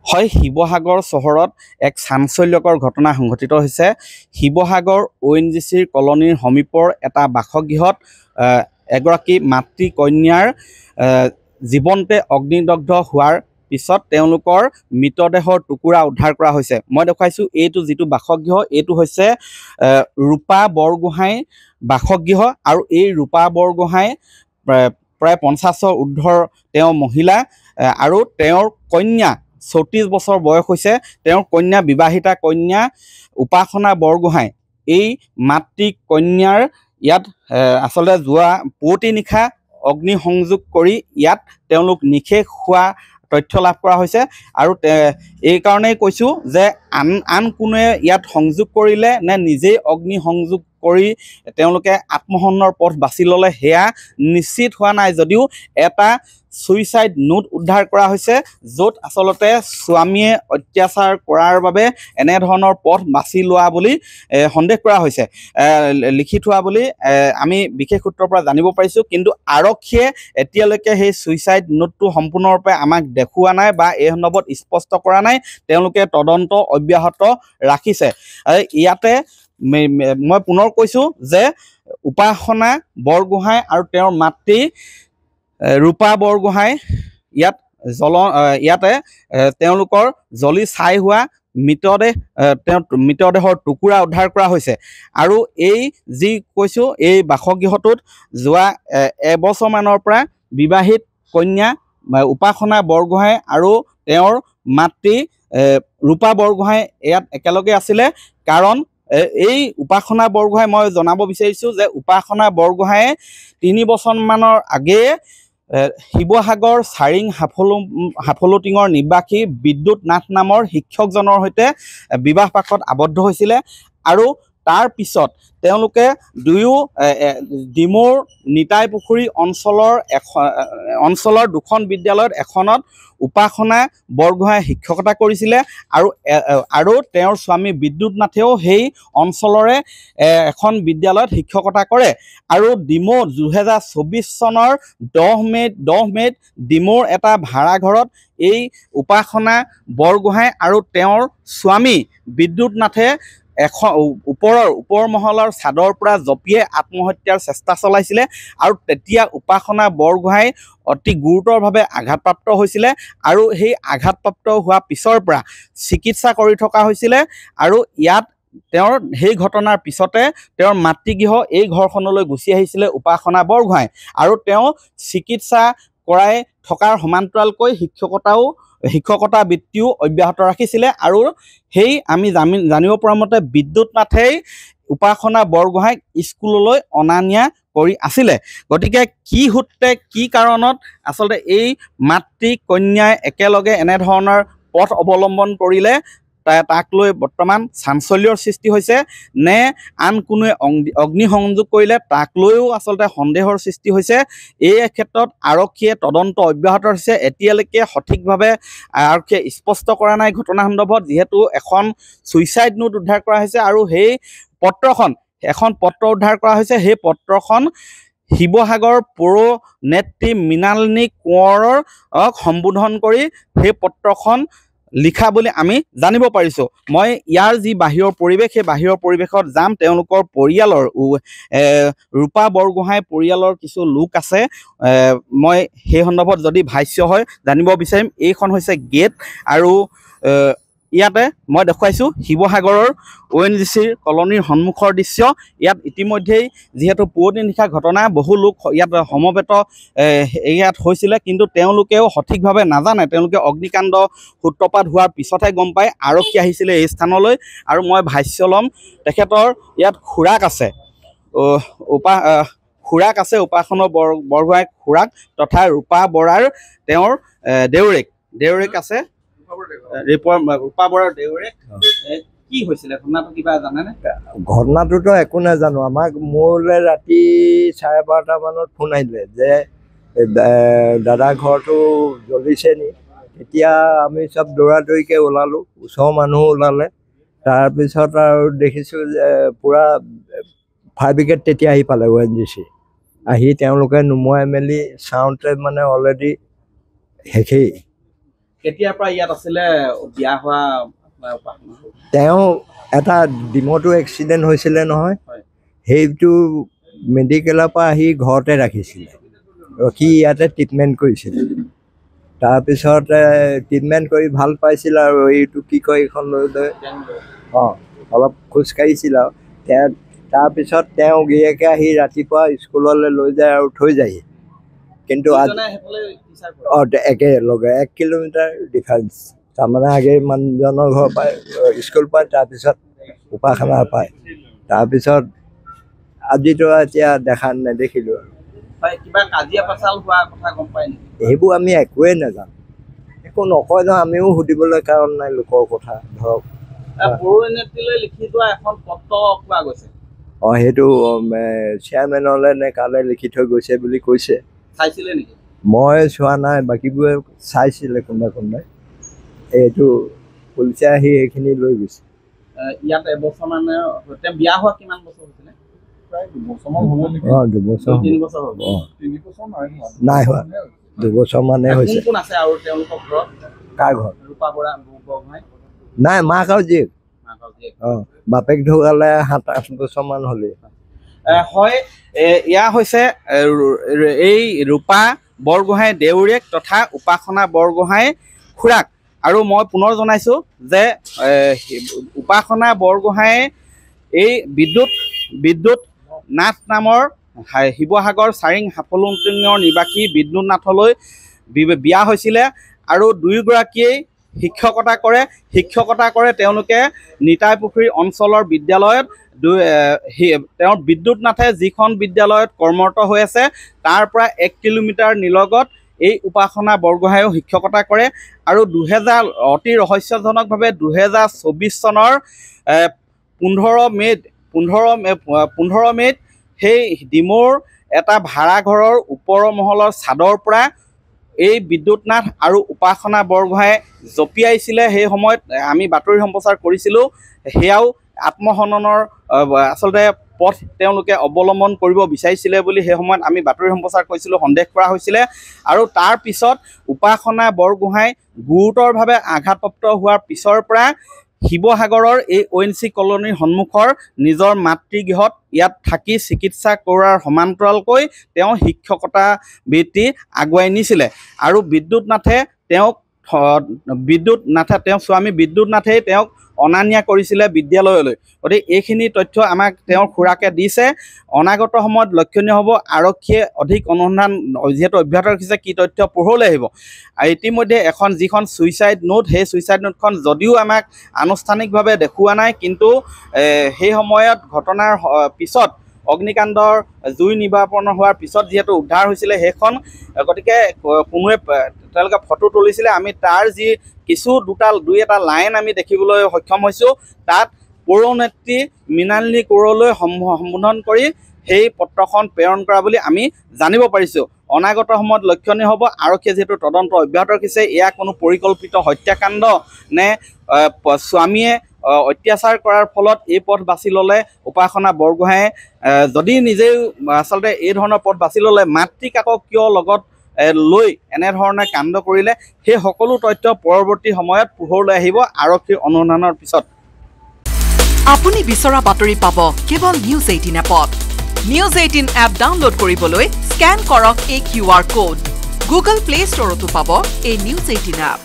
হয়, শিৱসাগৰ চহৰত এক চাঞ্চল্যকৰ ঘটনা সংঘটিত হৈছে। শিৱসাগৰ ONGCৰ কলনীৰ সমীপৰ এটা বাসগৃহত এগৰাকী মাতৃ কন্যাৰ জীৱন্তে অগ্নিদগ্ধ হোৱাৰ পিছত তেওঁলোকৰ মৃতদেহৰ টুকুৰা উদ্ধাৰ কৰা হৈছে। মই দেখুৱাইছোঁ এইটো যিটো বাসগৃহ, এইটো হৈছে ৰূপা বৰগোহাঁই বাসগৃহ আৰু এই ৰূপা বৰগোহাঁই প্ৰায় 50ৰ ঊৰ্ধৰ তেওঁ মহিলা আৰু তেওঁৰ কন্যা 34 বছৰ বয়স হৈছে। তেওঁৰ কন্যা বিবাহিতা কন্যা উপাসনা বৰগোহাঁই এই মাতৃ কন্যাৰ ইয়াত আচলতে যোৱা পুৱতি নিশা অগ্নিসংযোগ কৰি ইয়াত তেওঁলোক নিশেষ হোৱা তথ্য লাভ কৰা হৈছে। আৰু এই কাৰণেই কৈছোঁ যে আন কোনোৱে ইয়াত সংযোগ কৰিলে নে নিজেই অগ্নিসংযোগ কৰি তেওঁলোকে আত্মহননৰ পথ বাছি ল'লে সেয়া নিশ্চিত হোৱা নাই, যদিও এটা ছুইচাইড নোট উদ্ধাৰ কৰা হৈছে, য'ত আচলতে স্বামীয়ে অত্যাচাৰ কৰাৰ বাবে এনেধৰণৰ পথ বাছি লোৱা বুলি সন্দেহ কৰা হৈছে, লিখি থোৱা বুলি আমি বিশেষ সূত্ৰৰ পৰা জানিব পাৰিছোঁ। কিন্তু আৰক্ষীয়ে এতিয়ালৈকে সেই ছুইচাইড নোটটো সম্পূৰ্ণৰূপে আমাক দেখুওৱা নাই বা এই সন্দৰ্ভত স্পষ্ট কৰা নাই। তেওঁলোকে তদন্ত অব্যাহত ৰাখিছে। ইয়াতে মই পুনৰ কৈছোঁ যে উপাসনা বৰগোহাঁই আৰু তেওঁৰ মাতৃ ৰূপা বৰগোহাঁই ইয়াতে তেওঁলোকৰ জ্বলি ছাই হোৱা মৃতদেহৰ টুকুৰা উদ্ধাৰ কৰা হৈছে। আৰু এই যি কৈছোঁ, এই বাসগৃহটোত যোৱা এবছৰমানৰ পৰা বিবাহিত কন্যা উপাসনা বৰগোহাঁই আৰু তেওঁৰ মাতৃ ৰূপা বৰগোহাঁই ইয়াত একেলগে আছিলে। কাৰণ এই উপাসনা বৰগোহাঁই, মই জনাব বিচাৰিছোঁ যে উপাসনা বৰগোহাঁয়ে 3 বছৰমানৰ আগেয়ে শিৱসাগৰ চাৰিং হাফলুটিঙৰ নিবাসী বিদ্যুৎ নাথ নামৰ শিক্ষকজনৰ সৈতে বিবাহ পাশত আবদ্ধ হৈছিলে। আৰু তাৰ পিছত তেওঁলোকে দুয়ো ডিমৌৰ নিতাই পুখুৰী অঞ্চলৰ দুখন বিদ্যালয়ত এখনত উপাসনা বৰগোহাঁই শিক্ষকতা কৰিছিলে আৰু তেওঁৰ স্বামী বিদ্যুৎ নাথেও সেই অঞ্চলৰে এখন বিদ্যালয়ত শিক্ষকতা কৰে। আৰু ডিমৌ 2024 চনৰ 10 মে'ত ডিমৌৰ এটা ভাড়াঘৰত এই উপাসনা বৰগোহাঁই আৰু তেওঁৰ স্বামী বিদ্যুৎ নাথে ওপৰ মহলৰ চাদৰ পৰা জঁপিয়াই আত্মহত্যাৰ চেষ্টা চলাইছিলে। আৰু তেতিয়া উপাসনা বৰগোহাঁই অতি গুৰুতৰভাৱে আঘাতপ্ৰাপ্ত হৈছিলে আৰু সেই আঘাতপ্ৰাপ্ত হোৱাৰ পিছৰ পৰা চিকিৎসা কৰি থকা হৈছিলে। আৰু ইয়াত তেওঁৰ সেই ঘটনাৰ পিছতে তেওঁৰ মাতৃগৃহ এই ঘৰখনলৈ গুচি আহিছিলে উপাসনা বৰগোহাঁই, আৰু তেওঁ চিকিৎসা কৰাই থকাৰ সমান্তৰালকৈ শিক্ষকতা বৃত্তিও অব্যাহত ৰাখিছিলে। আৰু সেই আমি জানিব পৰা মতে বিদ্যুৎ নাথেই উপাসনা বৰগোহাঁইক স্কুললৈ অনা নিয়া কৰি আছিলে। গতিকে কি সূত্ৰে কি কাৰণত আচলতে এই মাতৃ কন্যাই একেলগে এনেধৰণৰ পথ অৱলম্বন কৰিলে তাক লৈ বৰ্তমান চাঞ্চল্যৰ সৃষ্টি হৈছে, নে আন কোনোৱে অগ্নিসংযোগ কৰিলে তাক লৈও আচলতে সন্দেহৰ সৃষ্টি হৈছে। এই ক্ষেত্ৰত আৰক্ষীয়ে তদন্ত অব্যাহত ৰাখিছে। এতিয়ালৈকে সঠিকভাৱে আৰক্ষীয়ে স্পষ্ট কৰা নাই ঘটনা সন্দৰ্ভত, যিহেতু এখন ছুইচাইড নোট উদ্ধাৰ কৰা হৈছে আৰু সেই এখন পত্ৰ উদ্ধাৰ কৰা হৈছে। সেই পত্ৰখন শিৱসাগৰ পৌৰ নেত্ৰী মৃণালিনী কোঁৱৰক সম্বোধন কৰি সেই পত্ৰখন লিখা বুলি আমি জানিব পাৰিছোঁ। মই ইয়াৰ যি বাহিৰৰ পৰিৱেশ, সেই বাহিৰৰ পৰিৱেশত যাম। তেওঁলোকৰ পৰিয়ালৰ ৰূপা বৰগোহাঁই পৰিয়ালৰ কিছু লোক আছে, মই সেই সন্দৰ্ভত যদি ভাষ্য হয় জানিব বিচাৰিম। এইখন হৈছে গেট, আৰু ইয়াতে মই দেখুৱাইছোঁ শিৱসাগৰৰ ONGCৰ কলনীৰ সন্মুখৰ দৃশ্য। ইয়াত ইতিমধ্যেই যিহেতু পুৱতি নিশা ঘটনা, বহু লোক ইয়াত সমবেত ইয়াত হৈছিলে, কিন্তু তেওঁলোকেও সঠিকভাৱে নাজানে। তেওঁলোকে অগ্নিকাণ্ড সূত্ৰপাত হোৱাৰ পিছতহে গম পায় আৰক্ষী আহিছিলে এই স্থানলৈ। আৰু মই ভাষ্য ল'ম, তেখেতৰ ইয়াত খুৰাক আছে, উপাসনা বৰগোহাঁই খুৰাক তথা ৰূপা বৰাৰ তেওঁৰ দেউৰেক আছে, ৰূপা বৰাৰ দেউৰেক। কি হৈছিলে ঘটনাটো, কিবা জানেনে? ঘটনাটোতো একো নাজানো। মোলৈ ৰাতি 12:30 মানত ফোন আহিলে যে দাদা ঘৰটো জ্বলিছে নি। তেতিয়া আমি চব দৌৰাদৌৰিকৈ ওলালোঁ, ওচৰৰ মানুহ ওলালে। তাৰপিছত আৰু দেখিছোঁ যে পূৰা ফায়াৰ ব্ৰিগেড তেতিয়া আহি পালে, ONGC আহি তেওঁলোকে নুমুৱাই মেলি চাওঁতে মানে অলৰেডি শেষেই। কেতিয়াৰ পৰা ইয়াত আছিলে বিয়া হোৱা উপাসনা? তেওঁ এটা ডিমতো এক্সিডেণ্ট হৈছিলে নহয়, হয়। সেইটো মেডিকেলৰ পৰা আহি ঘৰতে ৰাখিছিলে, ৰখি ইয়াতে ট্ৰিটমেণ্ট কৰিছিলে। তাৰপিছত ট্ৰিটমেণ্ট কৰি ভাল পাইছিলে আৰু এইটো কি কয় এইখন লৈ অলপ খোজকাঢ়িছিল আৰু তাৰপিছত তেওঁ গিৰিয়েকে আহি ৰাতিপুৱা স্কুললৈ লৈ যায় আৰু থৈ যায়হি। কিন্তু একেলগে 1 কিলোমিটাৰ ডিফাৰেঞ্চ, তাৰমানে আগে মানুহজনৰ ঘৰ পায়, স্কুল পায়, তাৰপিছত উপাসনা পায়। তাৰপিছত আজিতো এতিয়া নেদেখিলোঁ আৰু। সেইবোৰ আমি একোৱেই নাজানো, একো নকয় ন, আমিও সুধিবলৈ কাৰণ নাই লোকৰ কথা। ধৰক সেইটো চেয়াৰমেনলৈ নে কালে লিখি থৈ গৈছে বুলি কৈছে। মই চোৱা নাই, বাকীবোৰে চাইছিলে কোনোবাই। এইটো পুলিচে আহি এইখিনি লৈ গৈছে। ইয়াত এবছৰ মানে বিয়া হোৱা কিমান বছৰ হৈছিলে? প্ৰায় 2 বছৰমান হ'ব নেকি? 2 বছৰ, 3 বছৰ হ'ব। 3 বছৰ নাই হোৱা, 2 বছৰ মানে হৈছে। কোন আছে আৰু তেওঁলোকৰ ঘৰত? কাৰ ঘৰ? ৰূপা বৰা বৰগোহাঁই? নাই, মাক আৰু জীয়েক। বাপেক ঢুকালে 7-8 বছৰমান হ'লেই। হয়, এয়া হৈছে এই ৰূপা বৰগোহাঁই দেউৰীয়েক তথা উপাসনা বৰগোহাঁই খুৰাক। আৰু মই পুনৰ জনাইছোঁ যে উপাসনা বৰগোহাঁই এই বিদ্যুৎ নাথ নামৰ শিৱসাগৰ চাৰিং হাফলুংটিঙৰ নিবাসী বিদ্যুৎ নাথলৈ বিয়া হৈছিলে আৰু দুয়োগৰাকীয়েই শিক্ষকতা কৰে তেওঁলোকে নিতাইপুখুৰী অঞ্চলৰ বিদ্যালয়ত। তেওঁৰ বিদ্যুৎ নাথে যিখন বিদ্যালয়ত কৰ্মৰত হৈ আছে তাৰ পৰা 1 কিলোমিটাৰ নিলগত এই উপাসনা বৰগোহাঁইও শিক্ষকতা কৰে। আৰু অতি ৰহস্যজনকভাৱে 2024 চনৰ 15 মে'ত সেই ডিমৌৰ এটা ভাড়াঘৰৰ ওপৰৰ মহলৰ ছাদৰ পৰা এই বিদ্যুৎ নাথ আৰু উপাসনা বৰগোহাঁই জঁপিয়াইছিলে। সেই সময়ত আমি বাতৰি সম্প্ৰচাৰ কৰিছিলোঁ। সেয়াও আত্মহননৰ আচলতে পথ তেওঁলোকে অৱলম্বন কৰিব বিচাৰিছিলে বুলি সেই সময়ত আমি বাতৰি সম্প্ৰচাৰ কৰিছিলোঁ, সন্দেহ কৰা হৈছিলে। আৰু তাৰ পিছত উপাসনা বৰগোহাঁই গুৰুতৰভাৱে আঘাতপ্ৰাপ্ত হোৱাৰ পিছৰ পৰা শিৱসাগৰৰ এই ONC কলনীৰ সন্মুখৰ নিজৰ মাতৃগৃহত ইয়াত থাকি চিকিৎসা কৰাৰ সমান্তৰালকৈ তেওঁ শিক্ষকতা বৃত্তি আগুৱাই নিছিলে। আৰু বিদ্যুৎ নাথে তেওঁৰ স্বামী বিদ্যুৎ নাথেই তেওঁক অনা নিয়া কৰিছিলে বিদ্যালয়লৈ। গতিকে এইখিনি তথ্য আমাক তেওঁৰ খুৰাকে দিছে। অনাগত সময়ত লক্ষণীয় হ'ব, আৰক্ষীয়ে অধিক অনুসন্ধান যিহেতু অব্যাহত ৰাখিছে, কি তথ্য পোহৰলৈ আহিব। আৰু ইতিমধ্যে যিখন ছুইচাইড নোট, সেই ছুইচাইড নোটখন যদিও আমাক আনুষ্ঠানিকভাৱে দেখুওৱা নাই, কিন্তু সেই সময়ত ঘটনাৰ পিছত অগ্নিকাণ্ডৰ জুই নিৰ্বাপন হোৱাৰ পিছত যিহেতু উদ্ধাৰ হৈছিলে সেইখন, গতিকে কোনোৱে তেওঁলোকে ফটো তুলিছিলে। আমি তাৰ যি দুই এটা লাইন আমি দেখিবলৈ সক্ষম হৈছোঁ। তাত পৌৰনেত্ৰী মৃণালিনী কোঁৱৰলৈ সম্বোধন কৰি সেই পত্ৰখন প্ৰেৰণ কৰা বুলি আমি জানিব পাৰিছোঁ। অনাগত সময়ত লক্ষণীয় হ'ব। আৰক্ষীয়ে যিহেতু তদন্ত অব্যাহত ৰাখিছে, এয়া কোনো পৰিকল্পিত হত্যাকাণ্ড নে স্বামীয়ে অত্যাচাৰ কৰাৰ ফলত এই পথ বাছি ল'লে উপাসনা বৰগোহাঁয়ে, যদি নিজেই আচলতে এই ধৰণৰ পথ বাছি ল'লে, মাতৃক আকৌ কিয় লগত লৈ এনেধৰণে কাণ্ড কৰিলে, সেই সকলো তথ্য পৰৱৰ্তী সময়ত পোহৰলৈ আহিব আৰক্ষীৰ অনুসন্ধানৰ পিছত। আপুনি বিচৰা বাতৰি পাব কেৱল নিউজ 18 এপত। নিউজ 18 এপ ডাউনলোড কৰিবলৈ স্কেন কৰক এই QR কোড। গুগল প্লে ষ্টৰতো পাব এই নিউজ 18 এপ।